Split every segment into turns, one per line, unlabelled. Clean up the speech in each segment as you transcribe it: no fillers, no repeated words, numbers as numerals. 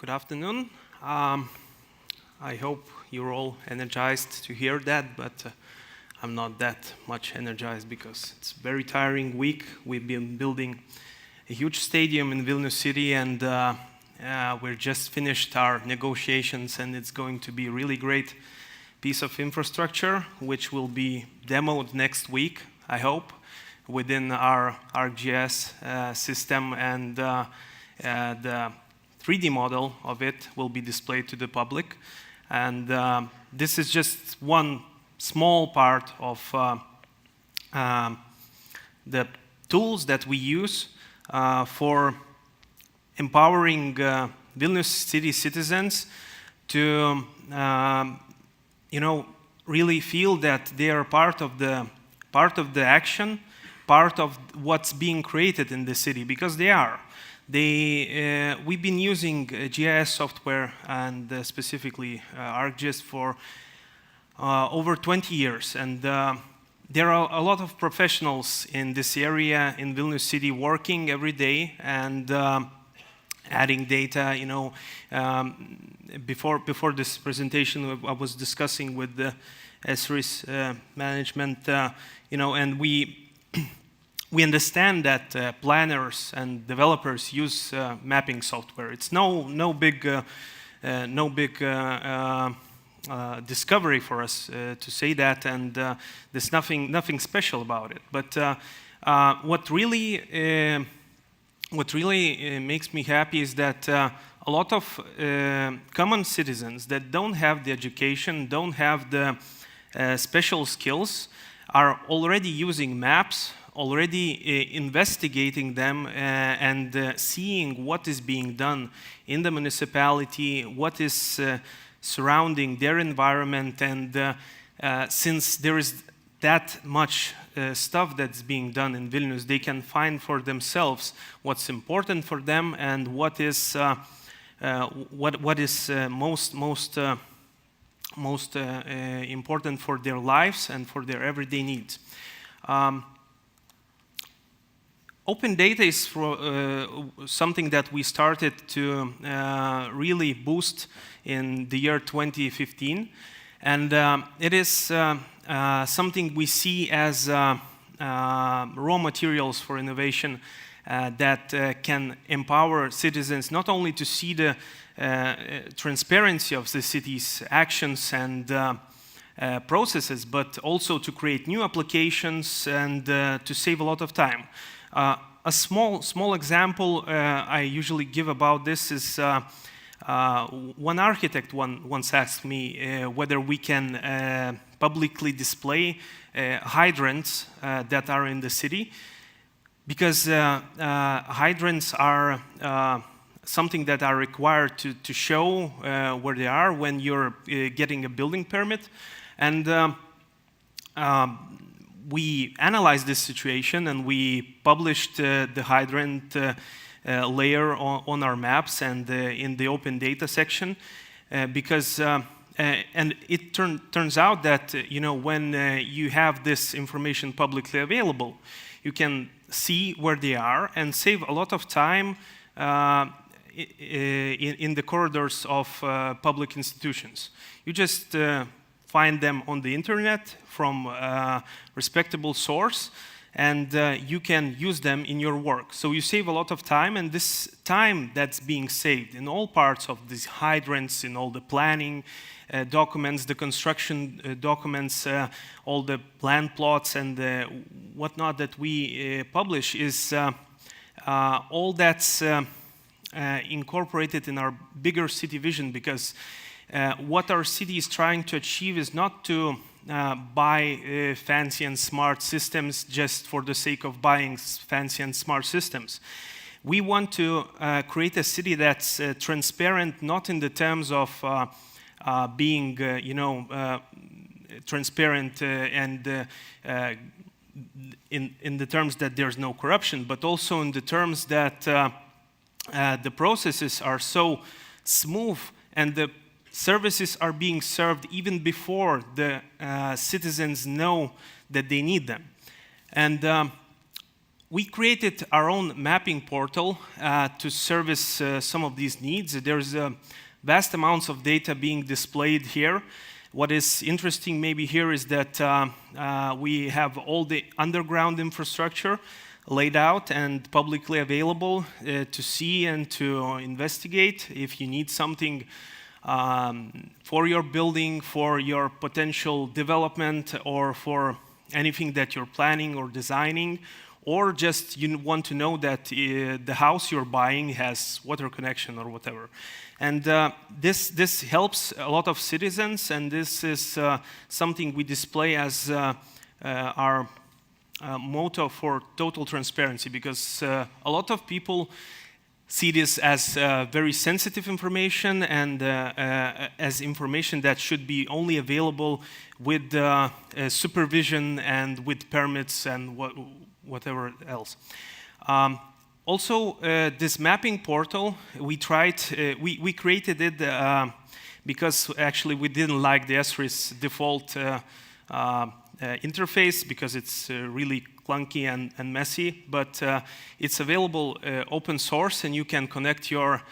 Good afternoon. I hope you're all energized to hear that, but I'm not that much energized because it's a very tiring week. We've been building a huge stadium in Vilnius city, and we're just finished our negotiations, and it's going to be a really great piece of infrastructure, which will be demoed next week, I hope, within our ArcGIS system, and the 3D model of it will be displayed to the public. And this is just one small part of the tools that we use for empowering Vilnius city citizens to really feel that they are part of the action, part of what's being created in the city, because they are. We've been using GIS software and specifically ArcGIS for over 20 years, and there are a lot of professionals in this area in Vilnius city working every day and adding data. Before this presentation, I was discussing with the Esri's management, and we understand that planners and developers use mapping software. It's no big discovery for us to say that, and there's nothing special about it. But what really makes me happy is that a lot of common citizens that don't have the education, don't have the special skills, are already using maps, already investigating them and seeing what is being done in the municipality, what is surrounding their environment, and since there is that much stuff that's being done in Vilnius, they can find for themselves what's important for them and what is most important for their lives and for their everyday needs. Open data is something that we started to really boost in the year 2015, and it is something we see as raw materials for innovation that can empower citizens not only to see the transparency of the city's actions and processes, but also to create new applications and to save a lot of time. A small example I usually give about this is one architect once asked me whether we can publicly display hydrants that are in the city, because hydrants are something that are required to show where they are when you're getting a building permit. And we analyzed this situation, and we published the hydrant layer on our maps and in the open data section, because and it turns out that when you have this information publicly available, you can see where they are and save a lot of time in the corridors of public institutions. You just find them on the internet from a respectable source, and you can use them in your work. So you save a lot of time, and this time that's being saved in all parts of these hydrants, in all the planning documents, the construction documents, all the plan plots and whatnot that we publish is all that's incorporated in our bigger city vision, because what our city is trying to achieve is not to buy fancy and smart systems just for the sake of buying fancy and smart systems. We want to create a city that's transparent, not in the terms of being, transparent and in the terms that there's no corruption, but also in the terms that the processes are so smooth and the services are being served even before the citizens know that they need them. And We created our own mapping portal to service some of these needs. There's vast amounts of data being displayed here. What is interesting maybe here is that we have all the underground infrastructure laid out and publicly available to see and to investigate. If you need something for your building, for your potential development, or for anything that you're planning or designing, or just you want to know that the house you're buying has water connection or whatever. And this helps a lot of citizens, and this is something we display as our motto for total transparency, because a lot of people see this as very sensitive information and as information that should be only available with supervision and with permits and whatever else. Also, this mapping portal, we created it because actually we didn't like the Esri's default interface, because it's really clunky and messy, but it's available open source, and you can connect your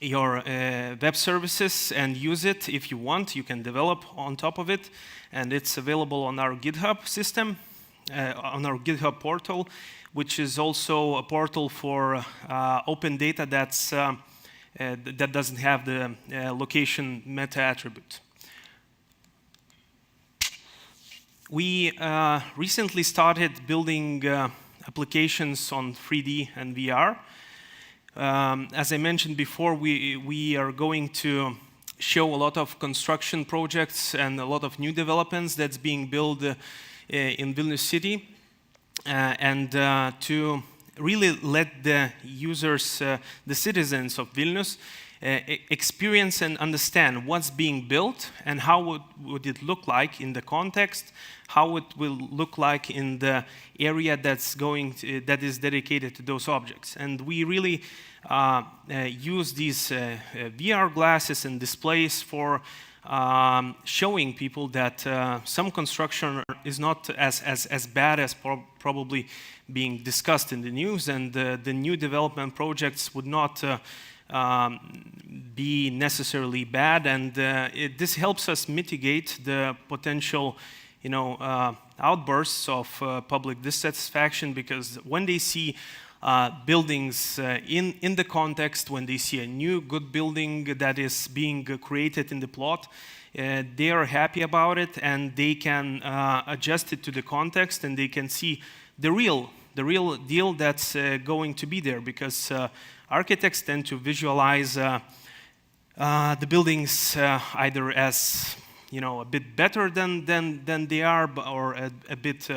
web services and use it if you want. You can develop on top of it, and it's available on our GitHub system, on our GitHub portal, which is also a portal for open data that's, that doesn't have the location meta attribute. We recently started building applications on 3D and VR. As I mentioned before, we are going to show a lot of construction projects and a lot of new developments that's being built in Vilnius city, and to really let the users, the citizens of Vilnius, experience and understand what's being built and how would it look like in the context, how it will look like in the area that is dedicated to those objects. And we really use these VR glasses and displays for showing people that some construction is not as bad as probably being discussed in the news, and the new development projects would not be necessarily bad, and this helps us mitigate the potential, outbursts of public dissatisfaction, because when they see buildings in the context, when they see a new good building that is being created in the plot, they are happy about it, and they can adjust it to the context, and they can see the real deal that's going to be there, because architects tend to visualize the buildings either as a bit better than they are, or a bit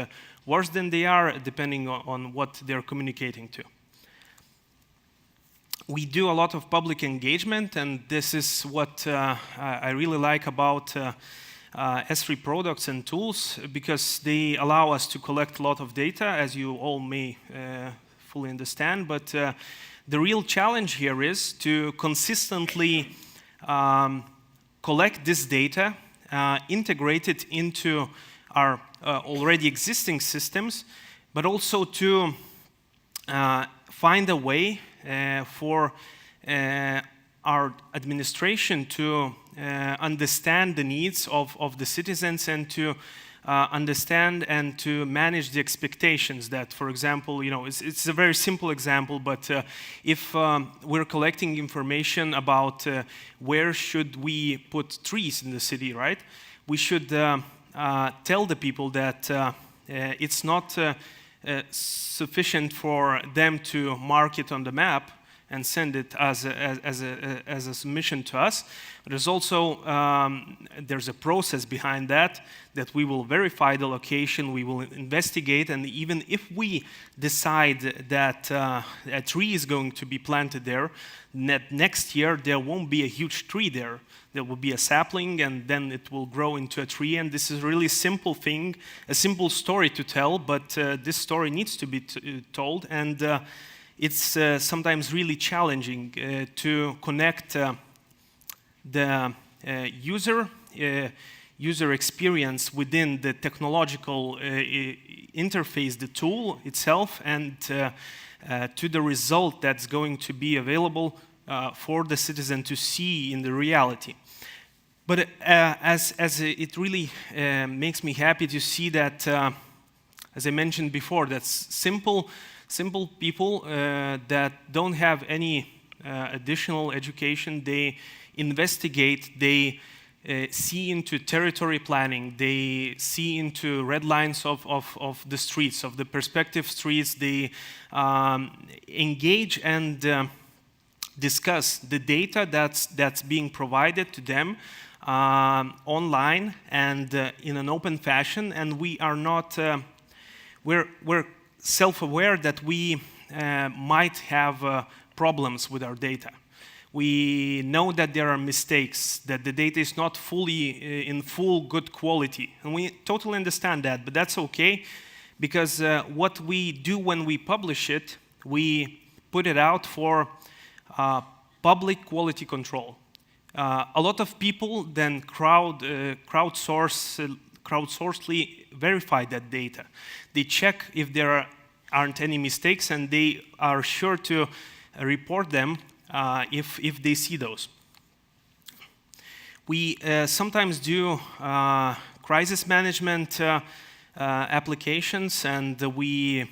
worse than they are, depending on what they're communicating to. We do a lot of public engagement, and this is what I really like about Esri products and tools, because they allow us to collect a lot of data, as you all may fully understand. But the real challenge here is to consistently collect this data, integrate it into our already existing systems, but also to find a way for our administration to understand the needs of the citizens, and to understand and to manage the expectations that, for example, it's a very simple example, but if we're collecting information about where should we put trees in the city, right? We should tell the people that it's not sufficient for them to mark it on the map and send it as a submission to us. There's also there's a process behind that we will verify the location, we will investigate, and even if we decide that a tree is going to be planted there, next year there won't be a huge tree there. There will be a sapling, and then it will grow into a tree. And this is a really simple thing, a simple story to tell, but this story needs to be told, and it's sometimes really challenging to connect the user. user experience within the technological interface, the tool itself, and to the result that's going to be available for the citizen to see in the reality. But as it really makes me happy to see that, as I mentioned before, that's simple people that don't have any additional education. They investigate, they see into territory planning, they see into red lines of the streets, of the perspective streets. They engage and discuss the data that's being provided to them online and in an open fashion. And we are not, we're self-aware that we might have problems with our data. We know that there are mistakes, that the data is not fully in full good quality, and we totally understand that, but that's okay, because what we do when we publish it, we put it out for public quality control. A lot of people then crowdsourcedly verify that data. They check if there aren't any mistakes, and they are sure to report them if they see those. We sometimes do crisis management applications, and we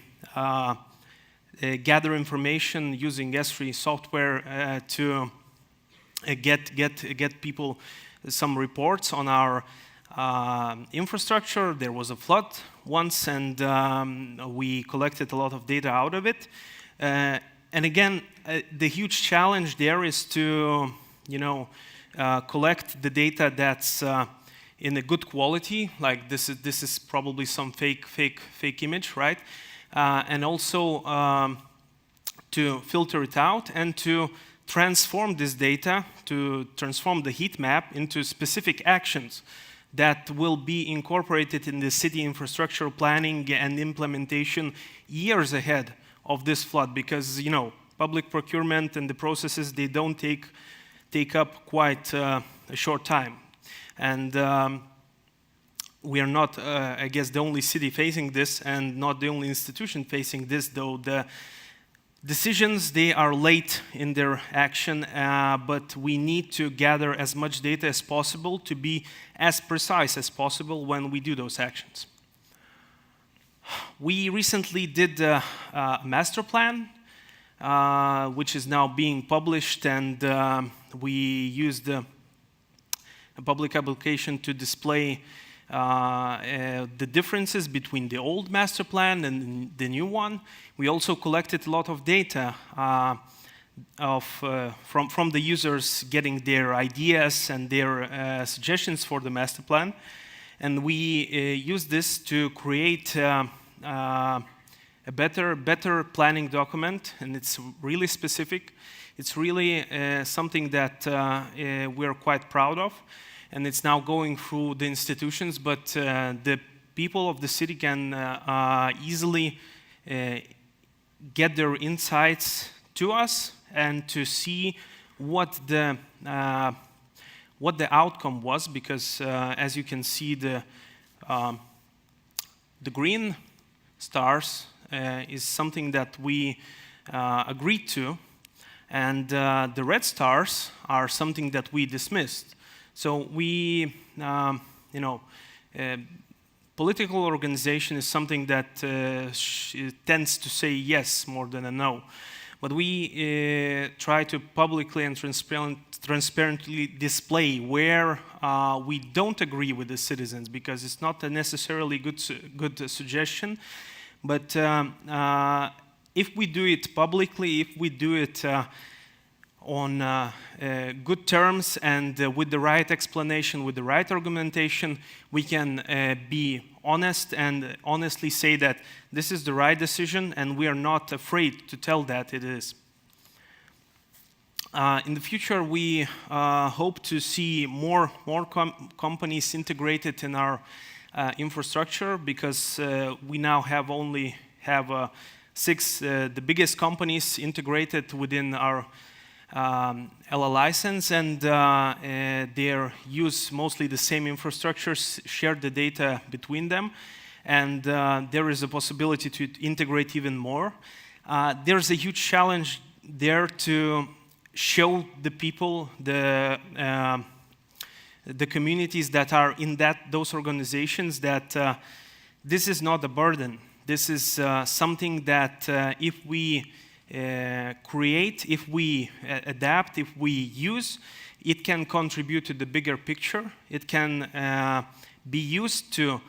gather information using Esri software to get people some reports on our infrastructure. There was a flood once, and we collected a lot of data out of it. And again, the huge challenge there is to, collect the data that's in a good quality. Like this is probably some fake image, right? And also to filter it out and to transform this data, to transform the heat map into specific actions that will be incorporated in the city infrastructure planning and implementation years ahead of this flood, because public procurement and the processes, they don't take up quite a short time. And we are not, I guess, the only city facing this, and not the only institution facing this, though the decisions, they are late in their action, but we need to gather as much data as possible to be as precise as possible when we do those actions. We recently did a master plan, which is now being published, and we used a public application to display the differences between the old master plan and the new one. We also collected a lot of data from the users, getting their ideas and their suggestions for the master plan. And we use this to create a better planning document, and it's really specific. It's really something that we're quite proud of, and it's now going through the institutions, but the people of the city can easily get their insights to us and to see what the outcome was, because as you can see, the green stars is something that we agreed to, and the red stars are something that we dismissed. So we, political organization is something that tends to say yes more than a no. But we try to publicly and transparently display where we don't agree with the citizens, because it's not a necessarily good suggestion. But if we do it publicly, if we do it on good terms and with the right explanation, with the right argumentation, we can be honest and honestly say that this is the right decision, and we are not afraid to tell that it is. In the future, we hope to see more companies integrated in our infrastructure, because we now only have 6 the biggest companies integrated within our LA license, and they use mostly the same infrastructures, share the data between them, and there is a possibility to integrate even more. There's a huge challenge there to show the people, the communities that are in those organizations, that this is not a burden. This is something that if we create, if we adapt, if we use, it can contribute to the bigger picture. It can be used to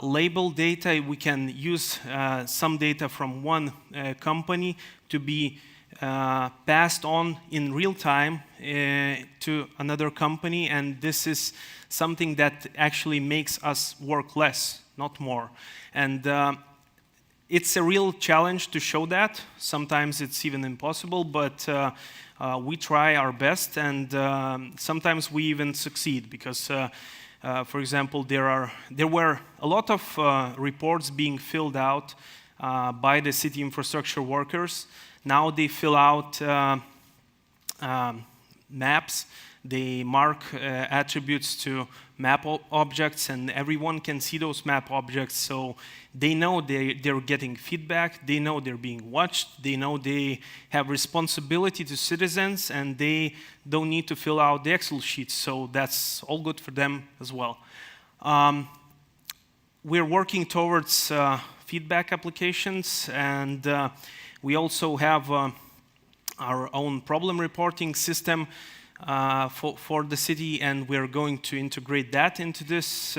label data. We can use some data from one company to be passed on in real time to another company, and this is something that actually makes us work less, not more. And it's a real challenge to show that. Sometimes it's even impossible, but we try our best, and sometimes we even succeed, because for example, there were a lot of reports being filled out by the city infrastructure workers. Now they fill out maps. They mark attributes to map objects, and everyone can see those map objects. So they know they're getting feedback. They know they're being watched. They know they have responsibility to citizens, and they don't need to fill out the Excel sheets. So that's all good for them as well. We're working towards feedback applications, and we also have our own problem reporting system for the city, and we're going to integrate that into this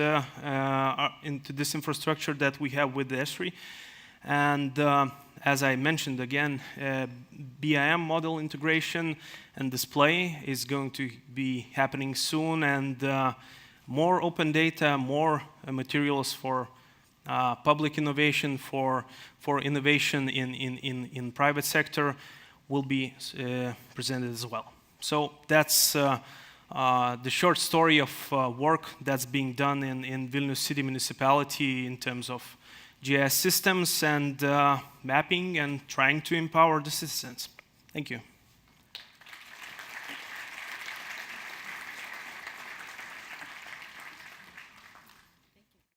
infrastructure that we have with the Esri. And as I mentioned again, BIM model integration and display is going to be happening soon, and more open data, more materials for public innovation, for innovation in private sector will be presented as well. So that's the short story of work that's being done in Vilnius City Municipality in terms of GIS systems and mapping and trying to empower the citizens. Thank you.